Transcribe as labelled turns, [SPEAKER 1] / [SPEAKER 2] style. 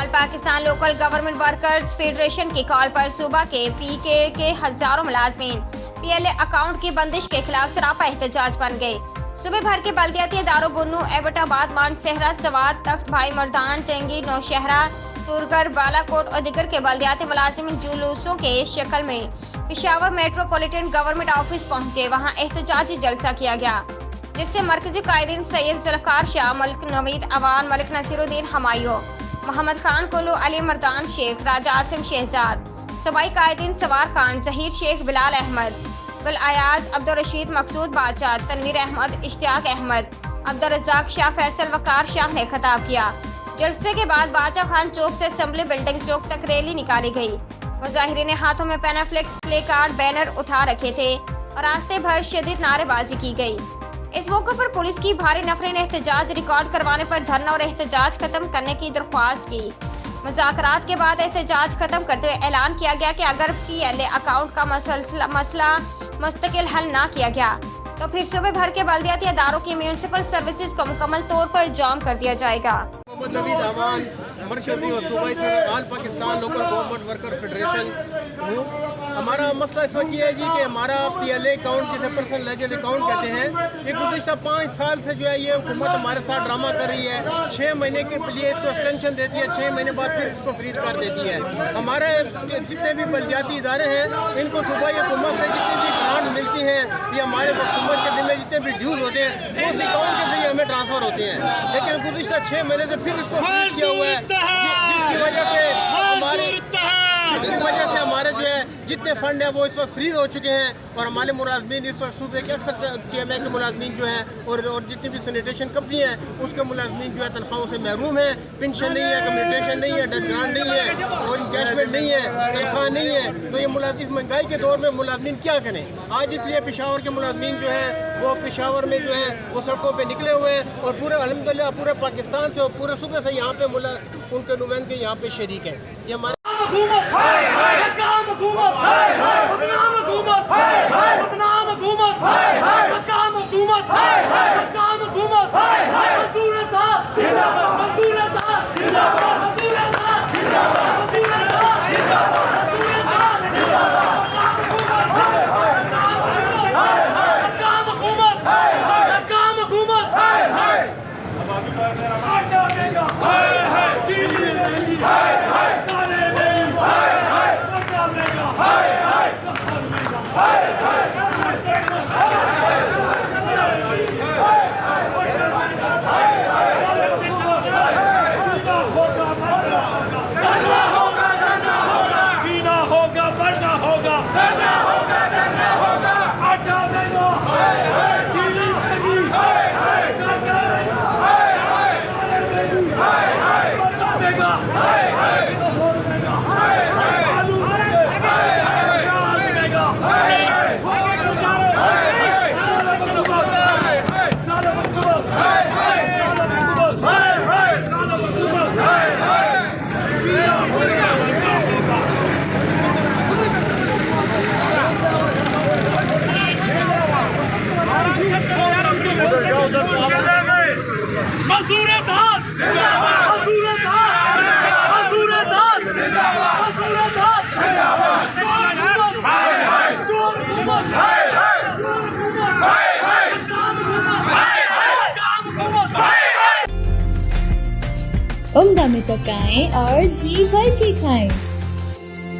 [SPEAKER 1] All Pakistan local government workers federation की call पर सूबा के पीके के हजारों मुलाजमीन पीएलए अकाउंट की बंदिश के खिलाफ सरापा एहतजाज बन गए। सूबे भर के बल्दियाती इदारों बुन्नू, एबटाबाद, मानसहरा, सवात, तख्त भाई मर्दान, टेंगी, नौशहरा, तुरगढ़, बालाकोट और दिगर के बल्दियाती मुलाजिमीन जुलूसों के शक्ल में पेशावर मेट्रोपॉलिटन गवर्नमेंट ऑफिस पहुंचे। वहां एहतजाजी जलसा किया गया, जिससे मरकजी कायदीन सैयद जुल्फकार शाह, मलिक नवीद अवान, मलिक नसीरुद्दीन हमायूं, मोहम्मद खान कुल्लू, अली मर्दान शेख, राजा आसिम शहजाद, सूबाई कायदीन सवार खान, जहीर शेख, बिलाल अहमद, गुल अयाज, अब्दुल रशीद, मकसूद बादशाह, तनवीर अहमद, इश्तियाक अहमद, अब्दुल रज़ाक शाह, फैसल वकार शाह ने खिताब किया। जलसे के बाद बादशाह खान चौक से असेंबली बिल्डिंग चौक तक रैली निकाली गई। मुजाहिरीन ने हाथों में पैनाफ्लेक्स, प्ले कार्ड, बैनर उठा रखे थे और रास्ते भर शदीद नारेबाजी की गई। इस मौके पर पुलिस की भारी नफरी ने एहतजाज रिकॉर्ड करवाने पर धरना और एहतजाज खत्म करने की दरख्वास्त की। मुज़ाकरात के बाद एहतजाज खत्म करते हुए ऐलान किया गया कि अगर पीएलए अकाउंट का मसला मुस्तकिल हल ना किया गया तो फिर सूबे भर के बल्दियाती इदारों की म्यूनिसिपल सर्विसेज को मुकम्मल तौर पर जाम कर दिया जाएगा।
[SPEAKER 2] मोहम्मद नवीद अवान, मरकजी और सूबाई सदर all Pakistan local government worker federation हूँ। हमारा मसला इस वक्त ये है जी कि हमारा पीएलए अकाउंट जिसे पर्सनल लेजर अकाउंट कहते हैं, ये गुज़िश्ता 5 साल से जो है ये हुकूमत हमारे साथ ड्रामा कर रही है। 6 महीने के लिए इसको एक्सटेंशन देती है, 6 महीने बाद फिर इसको फ्रीज कर देती है। हमारे जितने भी बल्दियाती इदारे हैं इनको सूबाई हुकूमत से जितनी भी ग्रांट मिलती हैं ये हमारे हुकूमत के जिम्मे जितने भी ड्यूज होते हैं वो उस अकाउंट के जरिए हमें ट्रांसफ़र होते हैं। लेकिन गुज़िश्ता 6 महीने से फिर इसको फ्रीज किया हुआ है, जिसकी वजह से हमारे जो है जितने फंड हैं वो इस वक्त फ्रीज हो चुके हैं और हमारे मुलाजमीन इस वक्त सूबे के अक्सर TMA के मुलाजमीन जो हैं और जितनी भी सैनिटेशन कंपनी हैं उसके मुलाजमीन जो है तनख्वाहों से महरूम है। पेंशन नहीं है, कम्यूनिटेशन नहीं है, डेथ ग्रांट नहीं है और इंकैशमेंट नहीं है, तनख्वाह नहीं है। तो ये मुलाजिम महंगाई के दौर में मुलाजमीन क्या करें। आज इसलिए पेशावर के मुलाजमीन जो है वो पेशावर में जो है वो सड़कों पर निकले हुए हैं और पूरे अल्हम्दुलिल्लाह पूरे पाकिस्तान से और पूरे सूबे से यहाँ पे उनके नुमाइंदे यहाँ पे शरीक हैं। ये हमारे
[SPEAKER 3] उम्दा में पकाएं और जी भर के खाएं।